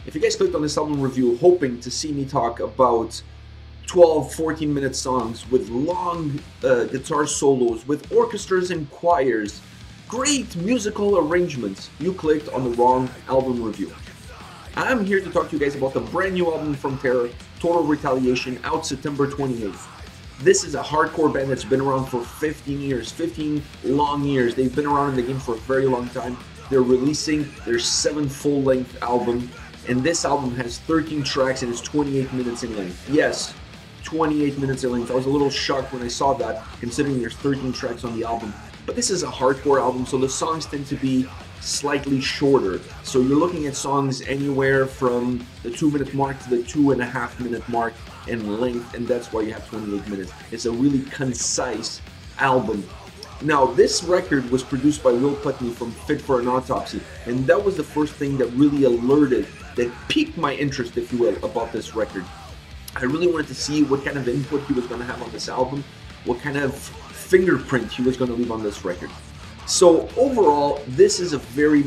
If you guys clicked on this album review hoping to see me talk about 12, 14-minute songs with long guitar solos, with orchestras and choirs, great musical arrangements, you clicked on the wrong album review. I'm here to talk to you guys about the brand new album from Carach, Total Retaliation, out September 28th. This is a hardcore band that's been around for 15 years, 15 long years. They've been around in the game for a very long time. They're releasing their 7th full-length album, and this album has 13 tracks and is 28 minutes in length. Yes, 28 minutes in length. I was a little shocked when I saw that, considering there's 13 tracks on the album. But this is a hardcore album, so the songs tend to be slightly shorter. So you're looking at songs anywhere from the 2-minute mark to the 2.5-minute mark in length, and that's why you have 28 minutes. It's a really concise album. Now, this record was produced by Will Putney from Fit for an Autopsy, and that was the first thing that really alerted, that piqued my interest, if you will, about this record. I really wanted to see what kind of input he was going to have on this album, what kind of fingerprint he was going to leave on this record. So overall, this is very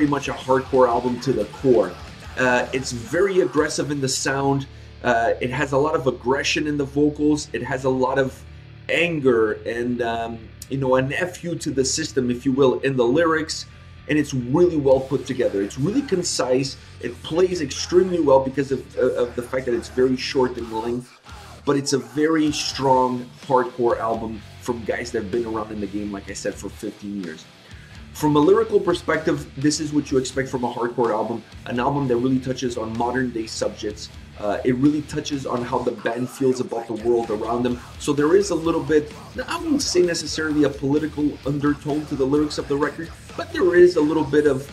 much a hardcore album to the core. It's very aggressive in the sound. It has a lot of aggression in the vocals. It has a lot of anger and an FU to the system, if you will, in the lyrics. And it's really well put together. It's really concise. It plays extremely well because of the fact that it's very short in length. But it's a very strong hardcore album from guys that have been around in the game, like I said, for 15 years. From a lyrical perspective, this is what you expect from a hardcore album, an album that really touches on modern day subjects. It really touches on how the band feels about the world around them. So there is a little bit, I wouldn't say necessarily a political undertone to the lyrics of the record, but there is a little bit of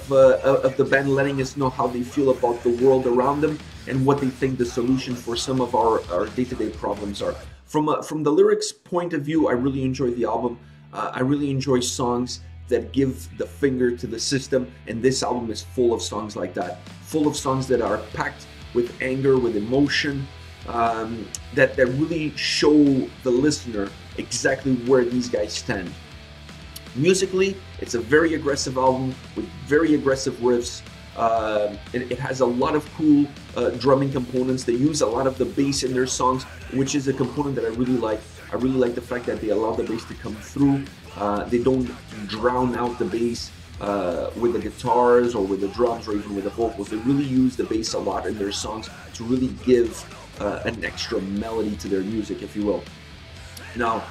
the band letting us know how they feel about the world around them and what they think the solution for some of our day-to-day problems are. From the lyrics point of view, I really enjoy the album. I really enjoy songs that give the finger to the system, and this album is full of songs like that. Full of songs that are packed with anger, with emotion, that really show the listener exactly where these guys stand. Musically, it's a very aggressive album with very aggressive riffs. It has a lot of cool drumming components. They use a lot of the bass in their songs, which is a component that I really like. I really like the fact that they allow the bass to come through. They don't drown out the bass with the guitars or with the drums or even with the vocals. They really use the bass a lot in their songs to really give an extra melody to their music, if you will. Now,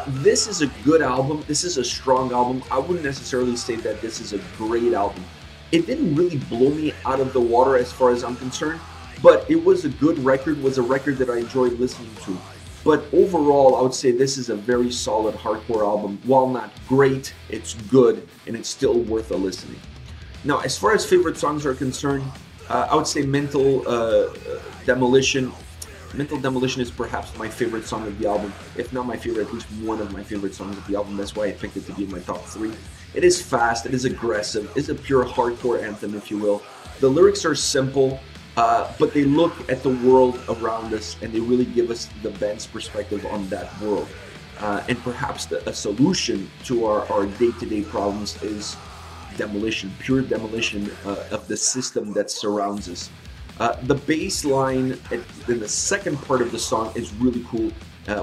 this is a good album. This is a strong album. I wouldn't necessarily say that this is a great album. It didn't really blow me out of the water as far as I'm concerned, but it was a good record, was a record that I enjoyed listening to. But overall, I would say this is a very solid hardcore album. While not great, it's good, and it's still worth a listening. Now, as far as favorite songs are concerned, I would say Mental Demolition. Mental Demolition is perhaps my favorite song of the album, if not my favorite, at least one of my favorite songs of the album. That's why I picked it to be in my top 3. It is fast, it is aggressive, it's a pure hardcore anthem, if you will. The lyrics are simple, but they look at the world around us and they really give us the band's perspective on that world. And perhaps a solution to our day-to-day problems is demolition, pure demolition of the system that surrounds us. The bass line in the second part of the song is really cool.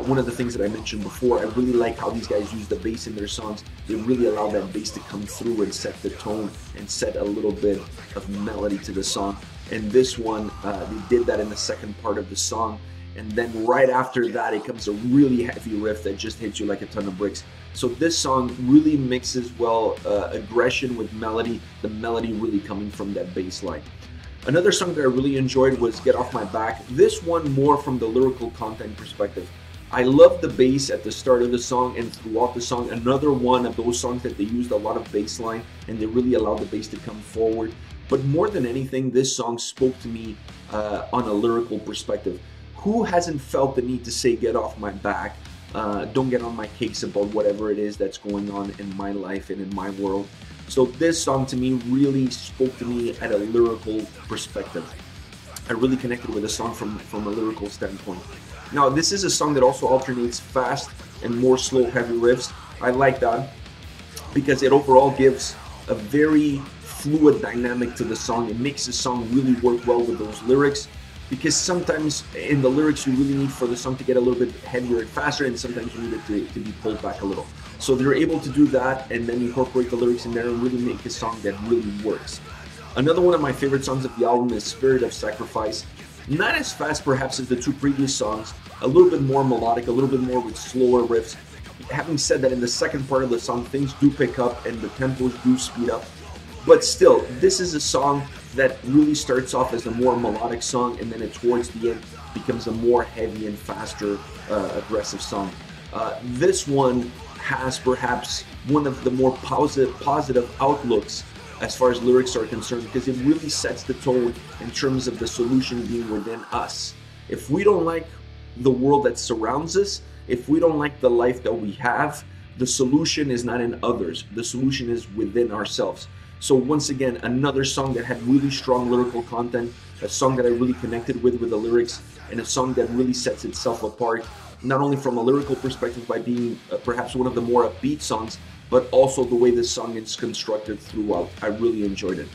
One of the things that I mentioned before, I really like how these guys use the bass in their songs. They really allow that bass to come through and set the tone and set a little bit of melody to the song. And this one, they did that in the second part of the song. And then right after that, it comes a really heavy riff that just hits you like a ton of bricks. So this song really mixes well aggression with melody, the melody really coming from that bass line. Another song that I really enjoyed was Get Off My Back. This one more from the lyrical content perspective. I love the bass at the start of the song and throughout the song. Another one of those songs that they used a lot of bass line and they really allowed the bass to come forward. But more than anything, this song spoke to me on a lyrical perspective. Who hasn't felt the need to say, get off my back? Don't get on my case about whatever it is that's going on in my life and in my world. So this song to me really spoke to me at a lyrical perspective. I really connected with the song from a lyrical standpoint. Now, this is a song that also alternates fast and more slow, heavy riffs. I like that because it overall gives a very fluid dynamic to the song. It makes the song really work well with those lyrics, because sometimes in the lyrics you really need for the song to get a little bit heavier and faster, and sometimes you need it to be pulled back a little. So they're able to do that and then incorporate the lyrics in there and really make a song that really works. Another one of my favorite songs of the album is Spirit of Sacrifice. Not as fast perhaps as the two previous songs, a little bit more melodic, a little bit more with slower riffs. Having said that, in the second part of the song, things do pick up and the tempos do speed up. But still, this is a song that really starts off as a more melodic song, and then towards the end becomes a more heavy and faster, aggressive song. This one has perhaps one of the more positive outlooks as far as lyrics are concerned, because it really sets the tone in terms of the solution being within us. If we don't like the world that surrounds us, if we don't like the life that we have, the solution is not in others. The solution is within ourselves. So once again, another song that had really strong lyrical content, a song that I really connected with the lyrics, and a song that really sets itself apart, not only from a lyrical perspective by being perhaps one of the more upbeat songs, but also the way this song is constructed throughout. I really enjoyed it.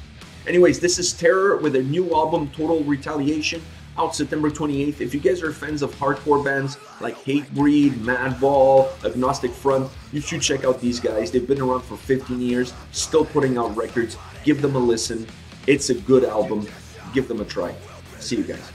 Anyways, this is Terror with their new album, Total Retaliation, out September 28th. If you guys are fans of hardcore bands like Hatebreed, Madball, Agnostic Front, you should check out these guys. They've been around for 15 years, still putting out records. Give them a listen. It's a good album. Give them a try. See you guys.